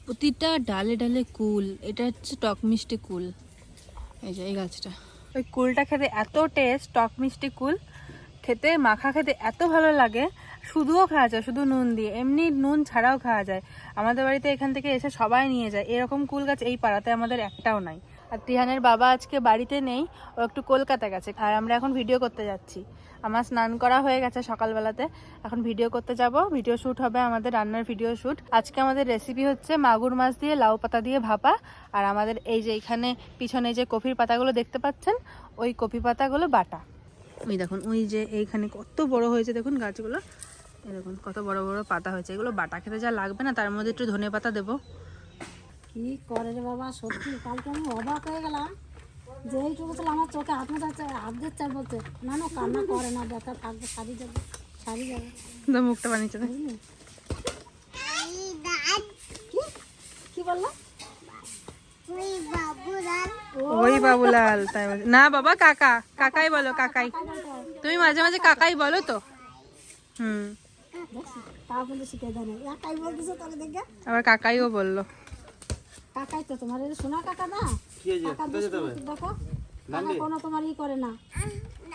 প্রতিটা ডালে ডালে কুল। এটা হচ্ছে টক মিষ্টি কুল। এই যে এই গাছটা, ওই কুলটা খেতে এত টেস্ট, টক মিষ্টি কুল খেতে, মাখা খেতে এত ভালো লাগে। শুধুও খাওয়া যায়, শুধু নুন দিয়ে, এমনি নুন ছাড়াও খাওয়া যায়। আমাদের বাড়িতে এখান থেকে এসে সবাই নিয়ে যায়। এরকম কুল গাছ এই পাড়াতে আমাদের একটাও নাই। আর তিহানের বাবা আজকে বাড়িতে নেই, ও একটু কলকাতা গেছে। আর আমরা এখন ভিডিও করতে যাচ্ছি। আমার স্নান করা হয়ে গেছে সকালবেলাতে, এখন ভিডিও করতে যাব। ভিডিও শ্যুট হবে, আমাদের রান্নার ভিডিও শ্যুট। আজকে আমাদের রেসিপি হচ্ছে মাগুর মাছ দিয়ে লাউ পাতা দিয়ে ভাপা। আর আমাদের এই যে এখানে পিছনে যে কফির পাতাগুলো দেখতে পাচ্ছেন, ওই কফি পাতাগুলো বাটা। ওই দেখুন, ওই যে এইখানে কত বড় হয়েছে দেখুন গাছগুলো, এই দেখুন কত বড় বড় পাতা হয়েছে। এগুলো বাটা খেতে যা লাগবে না, তার মধ্যে একটু ধনে পাতা দেবো। কি করে রে বাবা, সত্যি কালকে আমি অবাক হয়ে গেলাম যে এইটুকু ছিল আমার চোখে হাত দিচ্ছে বলছে না না কান্না করে না, ব্যথা থাকবে, সারি যাবে। মুখটা বানিয়েছে বুঝলি? কি বললো? ওই বাবুলাল, তাই বলছে না বাবা, কাকা কাকাই বলো, কাকাই। তুমি মাঝে মাঝে কাকাই বলো তো। আবার কাকাইও বললো। কাকাই তো তোমার সোনা কাকা না, কাকা দেখো কাকা কোনো তোমার ই করে না,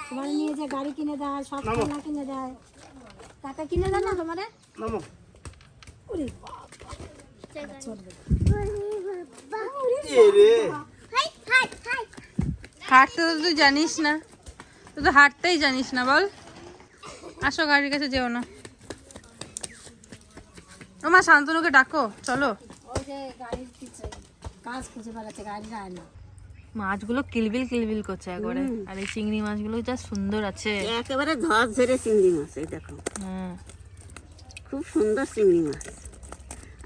তোমার নিয়ে যে গাড়ি কিনে দেয়, সব খেলনা কিনে দেয়, কাকা কিনে দেয় না তোমারে। হাঁটতে তো তুই জানিস না, তুই তো হাঁটতেই জানিস না, বল। আসো, গাড়ির কাছে যেও না। ও মা, শান্তনুকে ডাকো, চলো। ওই যে গাড়ির পিছে কাজ খুঁজে বেড়াচ্ছে, গাড়ি যায় না। মাছগুলো কিলবিল কিলবিল করছে একবারে। আর এই চিংড়ি মাছগুলো যা সুন্দর আছে, একেবারে ধস ধরে চিংড়ি মাছ। এই দেখো, খুব সুন্দর চিংড়ি মাছ।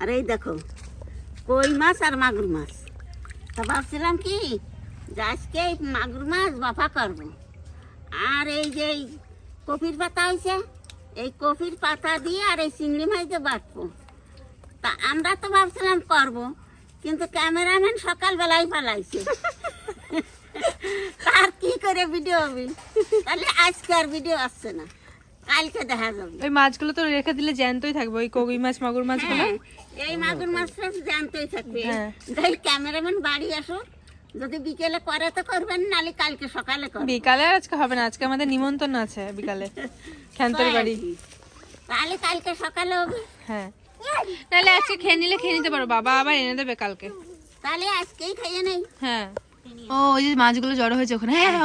আর এই দেখো কই মাছ আর মাগুর মাছ। তা ভাবছিলাম কি যে আজকে এই মাগুর মাছ বাফা করবো। আর এই যে কফির পাতা হয়েছে, এই কফির পাতা দিয়ে আর এই চিংড়ি মাছ দিয়ে বাটবো। তা আমরা তো ভাবছিলাম করবো, কিন্তু ক্যামেরাম্যান সকালবেলায় পালাইছে। তার কি করে ভিডিও হবে? তাহলে আজকে আর ভিডিও আসছে না, কালকে দেখা যাবে। ওই মাছগুলো তো রেখে দিলে জ্যান্তই থাকবে, ওই কই মাছ মাগুর মাছগুলো। এই মাগুর মাছটা জানতেই থাকবে। তাই ক্যামেরাম্যান বাড়ি আসো, যদি বিকেলে করে তো করবেন, নালে কালকে সকালে করবেন। বিকালে আজকে হবে না, আজকে আমাদের নিমন্ত্রণ আছে বিকালে, খ্যান্তর বাড়ি। তাহলে কালকে সকালে হবে। হ্যাঁ, তাহলে আজকে খেয়ে নিতে পারো, বাবা আবার এনে দেবে কালকে। তাহলে আজকেই খাইয়ে নেই। হ্যাঁ, ও ওই যে মাছগুলো জড়ো হয়েছে ওখানে। হ্যাঁ হ্যাঁ,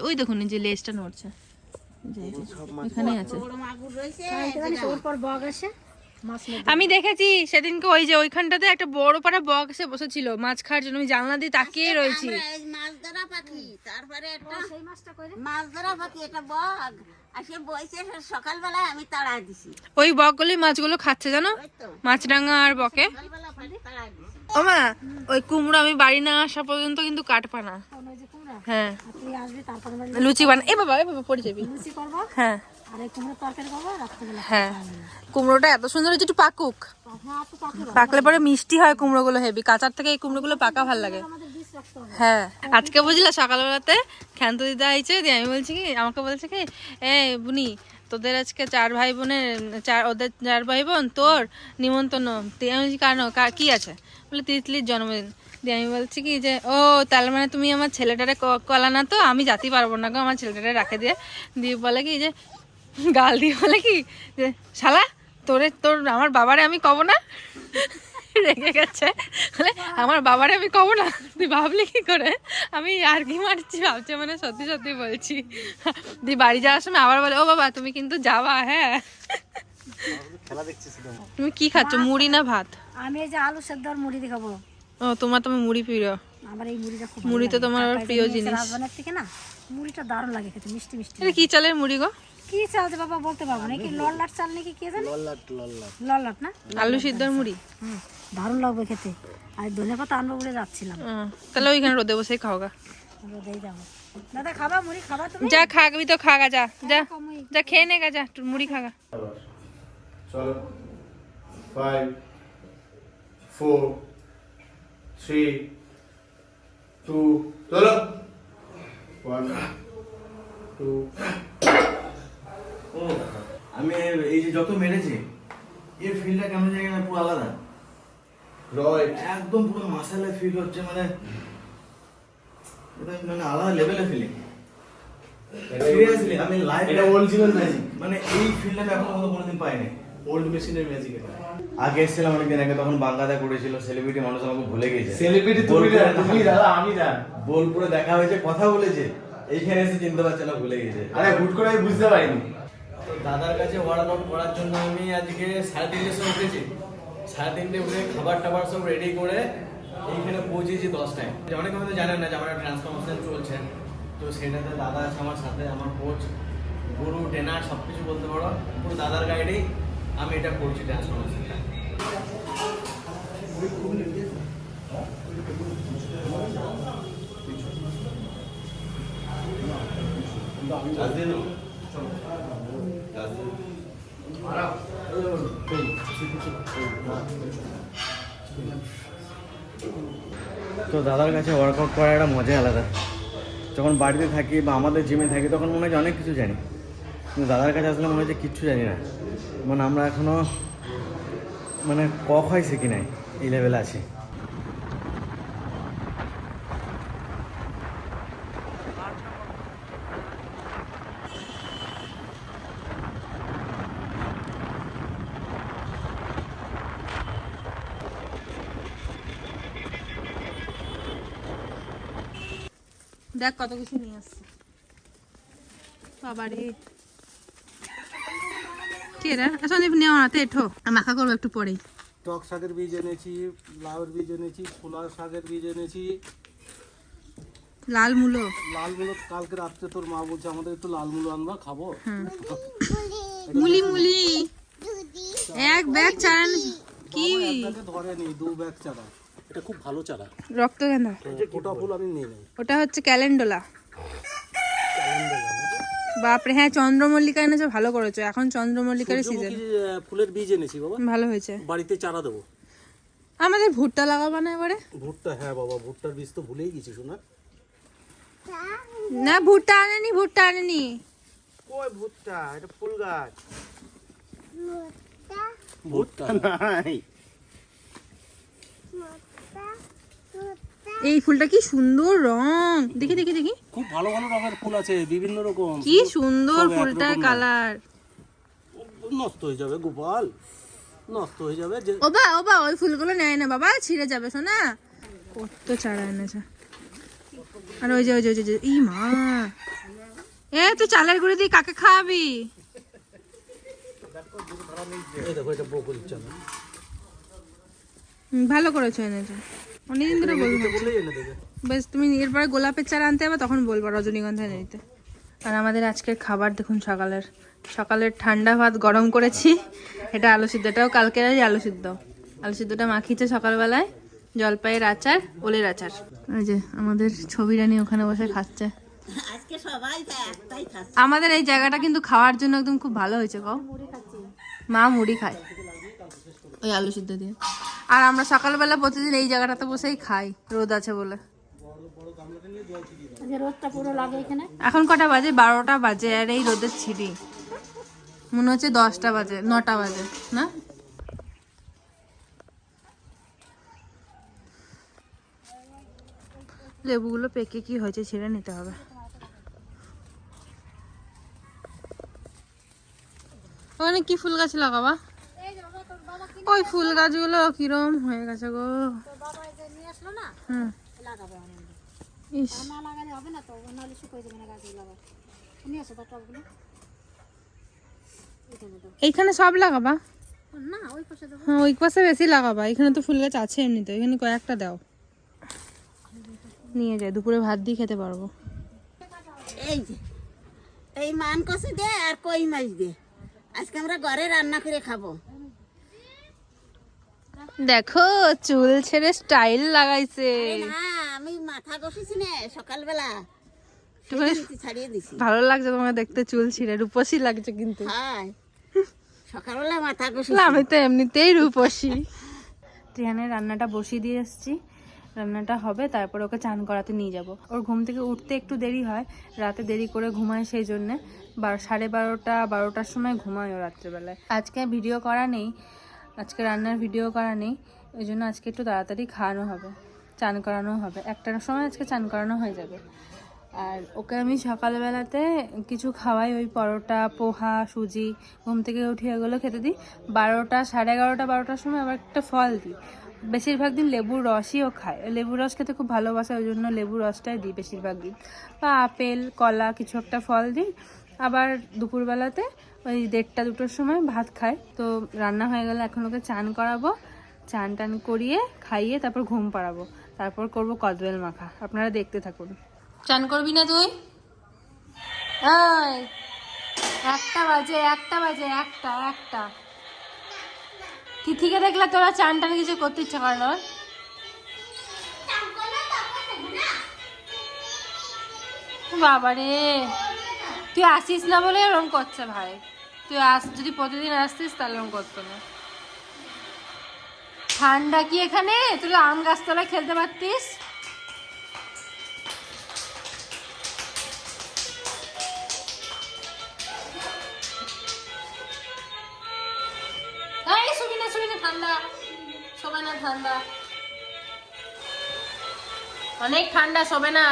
ওই দেখুন যে লেজটা নড়ছে, এখানে আছে। বড় মাগুর রয়েছে। ওর পর বগ আসে, আমি দেখেছি সেদিনকে, ওই যে ওইখানটাতে একটা বড় পাড়া বক এসে বসেছিল মাছ খাওয়ার জন্য। আমি জানলা দিয়ে তাকিয়ে রয়েছি। মাছ ধরা পাখি, তারপরে একটা মাছ ধরা পাখি, এটা বগ আসে বইছে। সকালবেলায় আমি তাড়া দিছি, ওই বকগুলোই মাছগুলো খাচ্ছে জানো, মাছরাঙা আর বকে। ও মা, ওই কুমড়ো আমি বাড়ি না আসা পর্যন্ত কিন্তু কাটবা না। হ্যাঁ, লুচি বানা। এ বাবা পড়ে যাবি। হ্যাঁ হ্যাঁ, কুমড়োটা এত সুন্দর হয়েছে, একটু পাকুক। পাকলে পরে মিষ্টি হয় কুমড়োগুলো, হেভি। কাঁচার থেকে এই কুমড়োগুলো পাকা ভালো লাগে। হ্যাঁ, আজকে বুঝলা সকালবেলাতে ক্ষান্ত দিদা আইছে, দিয়ে আমি বলছি কি, আমাকে বলছে কি, এ বুনি তোদের আজকে 4 ভাই বোনের, ওদের 4 ভাই বোন তোর নিমন্ত্রণ। আমি কেন, কি আছে? বলে তিতলির জন্মদিন। দিয়ে আমি বলছি কি যে, ও তাহলে মানে তুমি আমার ছেলেটারে কলা না, তো আমি যাতে পারবো না গো, আমার ছেলেটারে রাখে দিয়ে। দিয়ে বলে কি যে, গাল দিয়ে বলে কি যে, শালা তোর আমার বাবারে আমি কব না। রেগে গেছে, বলে আমার বাবারে আমি কব না। তুই ভাবলি কি করে আমি আর কি মারছি, ভাবছে মানে সত্যি সত্যি বলছি। দিয়ে বাড়ি যাওয়ার সময় আবার বলে, ও বাবা তুমি কিন্তু যাবা। হ্যাঁ, তুমি কি খাচ্ছ, মুড়ি না ভাত? আমি এই যে আলু সেদ্ধ আর মুড়ি দিয়ে খাবো। ও, তোমার মুড়ি প্রিয়। আমার এই মুড়িটা খুব মুড়ি তো তোমার প্রিয় জিনিস। রাজবানের থেকে না মুড়িটা দারুণ লাগে খেতে, মিষ্টি মিষ্টি। এটা কি চালের মুড়ি গো? কি চাল যে বাবা বলতে পারবো না, কি লল্লাট চাল নাকি কে জানে, লল্লাট না, আলু সিদ্ধর মুড়ি। দারুণ লাগবে খেতে। আর ধনে পাতা আনবো বলে যাচ্ছিলাম। তাহলে ওইখানে রোদে বসে খাও গা। রোদেই যাবো। দাদা খাবা মুড়ি, খাবা তুমি? যা খাবি তো খাগা, যা যা যা খেয়ে নে গা, যা মুড়ি খাগা। চলো 5 4 3 2 চলো 1 2। আমি এই যে যত মেরেছে এর ফিলটা কেমন জায়গা পুরো আলাদা। একদম পুরো মাসালে ফিল হচ্ছে, মানে এটা মানে আলাদা লেভেলের ফিলিং। সিরিয়াসলি আমি লাইভ এটা অরিজিনাল ম্যাজিক, মানে এই ফিলটা আমি এখনো কোনোদিন পাইনি। ওল্ড মেশিনের ম্যাজিক এটা। আগে এসেছিলাম অনেকদিন আগে, তখন বাংলাদেশ করেছিল সেলিব্রিটি, মানুষ আমাকে ভুলে গেছে। সেলিব্রিটি তুমি দাদা, আমি জান বোলপুরে দেখা হয়েছে, কথা বলেছে, এইখানে এসে চিনতে পারছে না, ভুলে গেছে। আরে হুট করে আমি বুঝতে পারিনি। তো দাদার কাছে ওয়ার্কআউট করার জন্য আমি আজকে 3:30 সময় উঠেছি। 3:30 উঠে খাবার টাবার সব রেডি করে এইখানে পৌঁছেছি 10টায়। অনেকে হয়তো জানেন না যে আমার ট্রান্সফরমেশন চলছে, তো সেটাতে দাদা আছে আমার সাথে, আমার কোচ, গুরু, ট্রেনার সব কিছু বলতে পারো। পুরো দাদার গাইডেই আমি এটা করছি ট্রান্সফরমেশনটা। তো দাদার কাছে ওয়ার্কআউট করার একটা মজা আলাদা। যখন বাড়িতে থাকি বা আমাদের জিমে থাকি তখন মনে হয় অনেক কিছু জানি, কিন্তু দাদার কাছে আসলে মনে হচ্ছে কিচ্ছু জানি না। মানে আমরা এখনও মানে হয় শিখি নাই, এই লেভেলে আছি। দেখ কত কিছু নিয়ে আসছে বাবারে। কি রে সন্দীপ নেওয়া হাতে এঠো, মাখা করবো একটু পরেই। টক শাকের বীজ এনেছি, লাউয়ের বীজ এনেছি, ছোলার শাকের বীজ এনেছি, লাল মূলো। লাল মূলো কালকে রাত্রে তোর মা বলছে আমাদের একটু লাল মূলো আনবা, খাবো। মুলি মুলি এক ব্যাগ চারা কি ধরেনি, 2 ব্যাগ চারা। এটা খুব ভালো চারা, রক্তগেঁদা। গোটা ফুল আমি নিয়ে নেই। ওটা হচ্ছে ক্যালেন্ডোলা। বাপরে, হ্যাঁ চন্দ্রমল্লিকা এনেছো, ভালো করেছো, এখন চন্দ্রমল্লিকারই সিজন। ফুলের বীজ এনেছি বাবা, ভালো হয়েছে। বাড়িতে চারা দেবো। আমাদের ভুট্টা লাগাবো না এবারে? ভুট্টা, হ্যাঁ বাবা, ভুট্টার বীজ তো ভুলেই গেছি শোনা। না ভুট্টা আনেনি, ভুট্টা আনেনি। কই ভুট্টা? এটা ফুল গাছ। ভুট্টা নাই। এই ফুলটা কি সুন্দর রং, দেখি দেখি দেখি, খুব ভালো ভালো রঙের ফুল আছে, বিভিন্ন রকম। কি সুন্দর সব এক ফুলটার রকম না। কালার। নষ্ট হয়ে যাবে গোপাল, নষ্ট হয়ে যাবে। যে ওবা ওই ফুলগুলো নেয় না বাবা, ছিঁড়ে যাবে শোনা। কত চারা এনেছে। আর ওই যে ওই যে ওই যে ই মা, এ তুই চালের গুঁড়ি দিয়ে কাকে খাওয়াবি? এই দেখো, এটা বকুল চারা। ভালো করেছো এনেছো, অনেকদিন ধরে বলবো। বললেই এনে দেবে। বেশ, তুমি এরপরে গোলাপের চারা আনতে হবে, তখন বলবো রজনীগন্ধা এনে দিতে। আর আমাদের আজকের খাবার দেখুন, সকালের ঠান্ডা ভাত গরম করেছি। এটা আলু সিদ্ধ, এটাও কালকের আলু সিদ্ধ। আলু সিদ্ধটা মাখিয়েছে সকালবেলায়, জলপাইয়ের আচার, ওলের আচার। ওই যে আমাদের ছবি রানী ওখানে বসে খাচ্ছে। আজকে সবাই একটাই খাচ্ছে। আমাদের এই জায়গাটা কিন্তু খাওয়ার জন্য একদম খুব ভালো হয়েছে। কও মা মুড়ি খায় ওই আলু সিদ্ধ দিয়ে। আর আমরা সকালবেলা প্রতিদিন এই জায়গাটাতে বসেই খাই, রোদ আছে বলে। রোদটা পুরো লাগে এখানে। এখন কটা বাজে? 12টা বাজে, আর এই রোদের ছিটি মনে হচ্ছে 10টা বাজে, 9টা বাজে না। লেবুগুলো পেকে কি হয়েছে, ছিঁড়ে নিতে হবে। ওখানে কি ফুল গাছ লাগাবা? ওই ফুল গাছগুলো কিরম হয়ে গেছে গো। হুম, ইস, না লাগালে হবে না তো, নাহলে শুকিয়ে যাবে না গাছগুলো। আবার নিয়ে আসো টবগুলো, এইখানে সব লাগাবা? না ওই পাশে দেবো। হ্যাঁ ওই পাশে বেশি লাগাবা, এখানে তো ফুল গাছ আছে এমনিতে, এখানে কয়েকটা দাও, নিয়ে যাই, দুপুরে ভাত দিয়ে খেতে পারবো। এই যে এই মান কষি দে আর কই মাছ দে, আজকে আমরা ঘরে রান্না করে খাবো। দেখো চুল ছেড়ে স্টাইল লাগাইছে। না আমি মাথা কষিছি না সকালবেলা, ছাড়িয়ে দিছি। ভালো লাগছে তোমাকে দেখতে, চুল ছিঁড়ে রূপসী লাগছে কিন্তু। হ্যাঁ সকালবেলা মাথা কষি। আমি তো এমনিতেই রূপসী। রিহানের রান্নাটা বসিয়ে দিয়ে এসছি, রান্নাটা হবে, তারপর ওকে চান করাতে নিয়ে যাব। ওর ঘুম থেকে উঠতে একটু দেরি হয়, রাতে দেরি করে ঘুমায়, সেই জন্যে 12:30-12টার সময় ঘুমায় ও রাত্রেবেলায়। আজকে ভিডিও করা নেই, আজকে রান্নার ভিডিও করা নেই, ওই জন্য আজকে একটু তাড়াতাড়ি খাওয়ানো হবে, চান করানো হবে। 1টার সময় আজকে চান করানো হয়ে যাবে। আর ওকে আমি সকালবেলাতে কিছু খাওয়াই, ওই পরোটা, পোহা, সুজি, ঘুম থেকে উঠে এগুলো খেতে দিই। 12টা, 11:30, 12টার সময় আবার একটা ফল দিই। বেশিরভাগ দিন লেবুর রসই ও খায়, লেবুর রস খেতে খুব ভালোবাসে, ওই জন্য লেবুর রসটাই দিই বেশিরভাগ দিন। বা আপেল, কলা কিছু একটা ফল দিই। আবার দুপুরবেলাতে ওই 1:30, 2টোর সময় ভাত খায়। তো রান্না হয়ে গেলে এখন ওকে চান করাবো, চান টান করিয়ে খাইয়ে তারপর ঘুম পাড়াবো, তারপর করব কদবেল মাখা। আপনারা দেখতে থাকুন। চান করবি না তুই? 1টা বাজে, 1টা। তিথিকে দেখলে তোরা চান টান কিছু করতে ইচ্ছা করে না? বাবারে, তুই আসিস না বলে এরকম করছে ভাই। তুই যদি প্রতিদিন আসতিস তাহলে এরকম করতো না। ঠান্ডা কি এখানে? তুই আম গাছতলায় খেলতে পারতিস। ঠান্ডা, অনেক ঠান্ডা, শোবে না।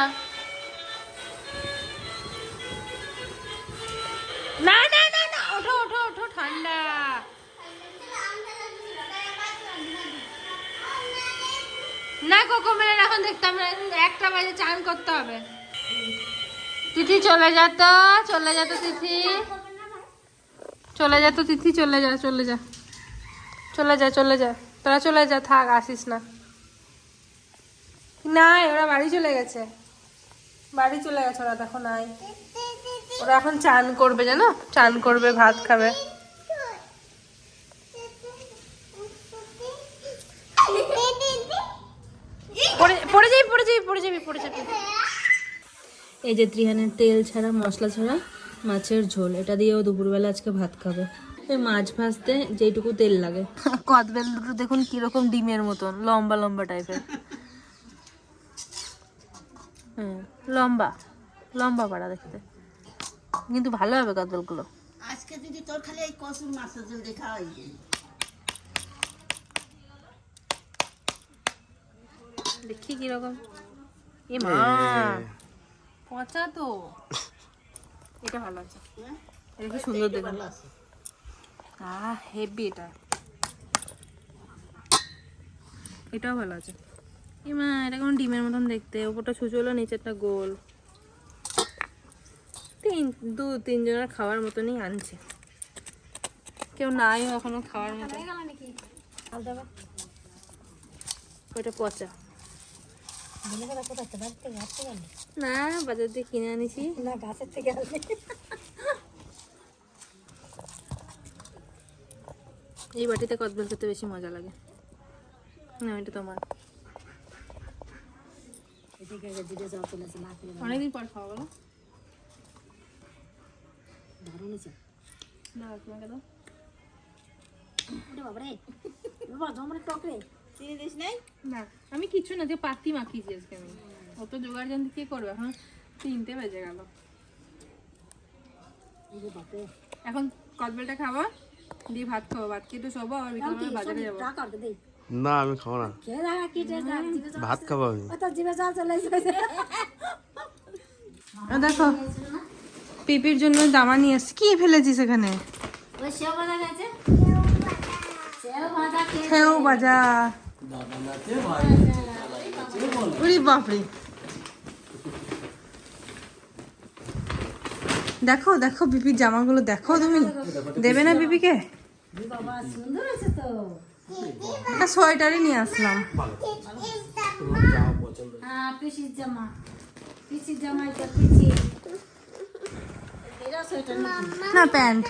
না না না না, ওঠো ওঠো ওঠো, ঠান্ডা। না কোকোমেলের এখন দেখতাম না, 1টা বাজে, চান করতে হবে। তিথি চলে যেত তিথি, চলে যা তোরা, চলে যা, থাক, আসিস না। না, ওরা বাড়ি চলে গেছে ওরা, দেখো নাই। ওরা এখন চান করবে, জানো, চান করবে, ভাত খাবে। পড়ে যাবি। এই যে ত্রিহানের তেল ছাড়া, মশলা ছাড়া মাছের ঝোল, এটা দিয়েও দুপুরবেলা আজকে ভাত খাবে। এই মাছ ভাজতে যেটুকু তেল লাগে। কদবেল দুটো দেখুন কিরকম ডিমের মতন, লম্বা লম্বা টাইপের। লম্বা পাড়া দেখতে, কিন্তু ভালো হবে কদবেলগুলো। আজকে যদি তোর খালি এই কসুর মাছের ঝোল দেখা হয়, দেখি কিরকম। এ মা, পচা তো। এটা ভালো আছে, এটা কি সুন্দর দেখুন। হেভি, এটাও ভালো আছে। এ মা, এটা কোনো ডিমের মতন দেখতে, ওপরটা ছুঁচলো, নিচেরটা গোল। 2-3 জনের খাওয়ার মতনই আনছে, কেউ নাই এখনো খাওয়ার মতো। ওইটা পচা না, বাজার দিয়ে কিনে আনিছি। না, গাছের থেকে এই বাটিতে কদবেল খেতে বেশি মজা লাগে। না, এটা তোমার। অনেকদিন পর খাওয়া বলো। না, আমি কিছু না, যে পাতি মাখিয়েছি আজকে আমি। অত জোগাড় জানতে কি করবো, এখন 3টে বেজে গেল। এখন কদবেলটা খাবো, দিয়ে ভাত খাবো, ভাত খেয়ে একটু শোবো, আবার বিকালবেলা বাজারে যাবো। না আমি খাবো না, ভাত খাবো আমি। দেখো, পিপির জন্য জামা নিয়ে আসছি। কি ফেলেছিস এখানে? সেও ভাজা। ওরে বাপরে, দেখো দেখো পিপির জামাগুলো দেখো। তুমি দেবে না পিপিকে? একটা সোয়েটারই নিয়ে আসলাম। না, প্যান্ট,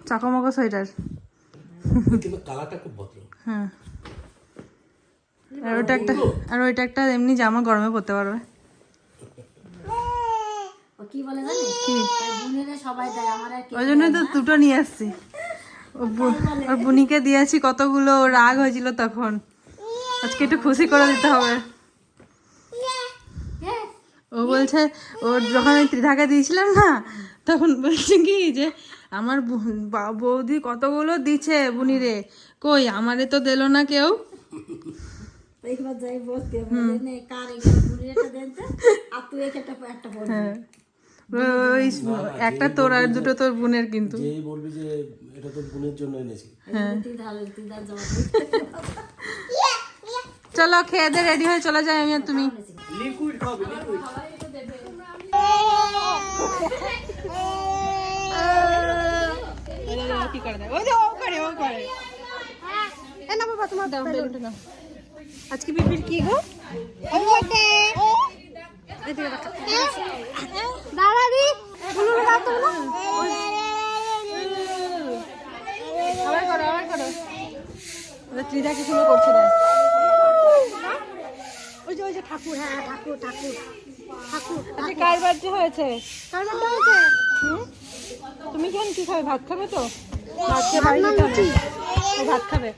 চাকমকো সোয়েটার। হ্যাঁ, আর ওইটা একটা এমনি জামা, গরমে পরতে পারবে। ওই জন্যই তো 2টো নিয়ে আসছি। ওর বুনিকে দিয়েছি কতগুলো, রাগ হয়েছিল তখন। আজকে একটু খুশি করে দিতে হবে। ও বলছে, ওর যখন আমি ত্রিধাকে দিয়েছিলাম না, তখন বলছে কি যে আমার বৌদি কতগুলো দিছে বুনিরে, কই আমারে তো দিল না কেউ। এইবার যাই বলতে বলে নে কার এগুলো বুড়িটা দেন তো, আর তুই একটা বল। হ্যাঁ ওই একটা তোর আর দুটো তোর বোনের কিন্তু। যেই বলবি যে এটা তো বোনের জন্য এনেছি, তুই দাল জমা চলো খেয়ে দে রেডি হয়ে চলে যাই আমি আর তুমি। লিকুইড খাবে লিকুইড। কি করে দেয়? ওই যে ও করে ও করে। এ না বাবা তোমার দাও বেলুনটা নাও। আজকে বিপির কি গো? দাঁড়াবি আবার করো আবার করো। ওদের ত্রিধা কি শুরু করছে না? ওই যে ঠাকুর, হ্যাঁ ঠাকুর ঠাকুর ঠাকুর আজকে কার বার্থডে হয়েছে? কার বার্থডে হয়েছে? তুমি কেন কি খাবে? ভাত খাবে তো? ভাত খেয়ে বাড়ি যেতে হবে। ও ভাত খাবে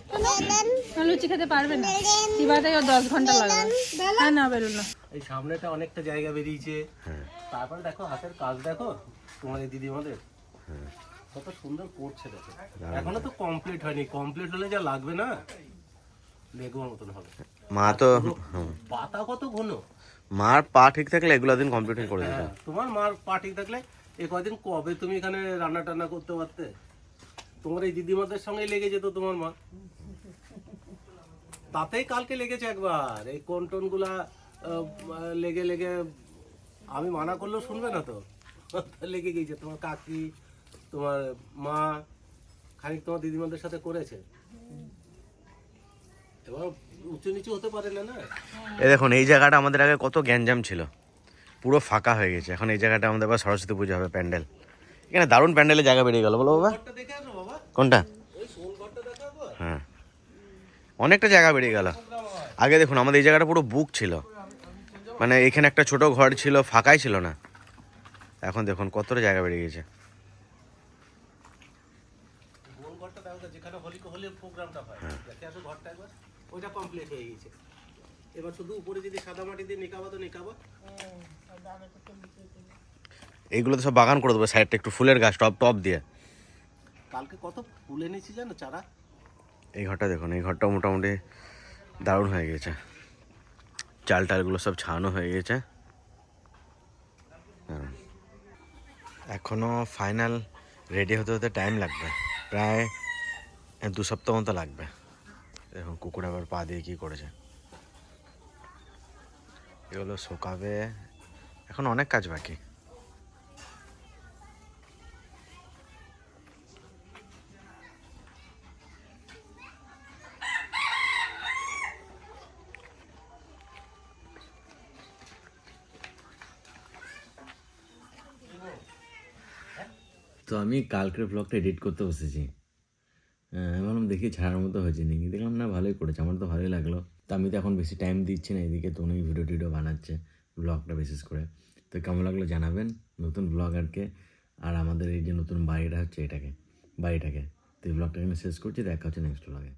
না, লুচি খেতে পারবে না, চিবাতেই ওর 10 ঘন্টা লাগবে। হ্যাঁ না বেরোল না। এই সামনেটা অনেকটা জায়গা বেরিয়েছে, তারপরে দেখো হাতের কাজ দেখো তোমার এই দিদিমাদের কত সুন্দর করছে দেখো। এখনো তো কমপ্লিট হয়নি, কমপ্লিট হলে যা লাগবে না লেগুয়ার মতন হবে। মা তো পাতা কত ঘন, মার পা ঠিক থাকলে এগুলো দিন কমপ্লিট করে দিত। হ্যাঁ, তোমার মার পা ঠিক থাকলে এ কয়দিন কবে তুমি এখানে রান্না টান্না করতে পারতে? তোমার এই দিদিমাদের সঙ্গে লেগে যেত তোমার মা, তাতেই কালকে লেগেছে একবার। এই কোন গুলা লেগে লেগে আমি মানা করলেও শুনবে না তো, লেগে গিয়েছে। তোমার কাকি তোমার মা খানিক তোমার দিদিমাদের সাথে করেছে, এবার উঁচু নিচু হতে পারে না। এই দেখুন এই জায়গাটা আমাদের আগে কত গ্যাঞ্জাম ছিল, পুরো ফাঁকা হয়ে গেছে। এখন এই জায়গাটা আমাদের আবার সরস্বতী পুজো হবে, প্যান্ডেল। এখানে দারুণ প্যান্ডেলের জায়গা বেরিয়ে গেল বলো বাবা। ঘরটা দেখে আসো বাবা, কোনটা? ওই শোল ঘরটা দেখো একবার। হ্যাঁ অনেকটা জায়গা বেরিয়ে গেল। আগে দেখুন আমাদের এই জায়গাটা পুরো বুক ছিল, মানে এখানে একটা ছোট ঘর ছিল, ফাঁকাই ছিল না। এখন দেখুন কতটা জায়গা বেরিয়ে গেছে। গোল ঘরটা দেখো, যেখানে হোলির প্রোগ্রামটা হয়, দেখে আসো ঘরটা একবার। ওইটা কমপ্লিট হয়ে গেছে, এবার শুধু উপরে যদি সাদা মাটি দিয়ে নিকাবা তো নিকাবা। এইগুলো তো সব বাগান করে দেবো, সাইডটা একটু ফুলের গাছ টপ টপ দিয়ে। কালকে কত ফুল এনেছি জানো চারা। এই ঘরটা দেখুন, এই ঘরটা মোটামুটি দারুণ হয়ে গেছে, চাল টালগুলো সব ছাড়ানো হয়ে গেছে। এখনও ফাইনাল রেডি হতে হতে টাইম লাগবে, প্রায় 2 সপ্তাহ মতো লাগবে। দেখুন কুকুর আবার পা দিয়ে কী করেছে। এগুলো শোকাবে, এখন অনেক কাজ বাকি। তো আমি কালকের ব্লগটা এডিট করতে বসেছি। আমি ভাবলাম দেখি ছাড়ার মতো হয়েছে নাকি, দেখলাম না ভালোই করেছে, আমার তো ভালোই লাগলো। তো আমি তো এখন বেশি টাইম দিচ্ছি না এদিকে, তো উনি ভিডিও টিডিও বানাচ্ছে ব্লগটা বিশেষ করে। তো কেমন লাগলো জানাবেন নতুন ব্লগারকে, আর আমাদের এই যে নতুন বাড়িটা হচ্ছে বাড়িটাকে। তো এই ব্লগটা এখানে শেষ করছি, দেখা হচ্ছে নেক্সট ব্লগে।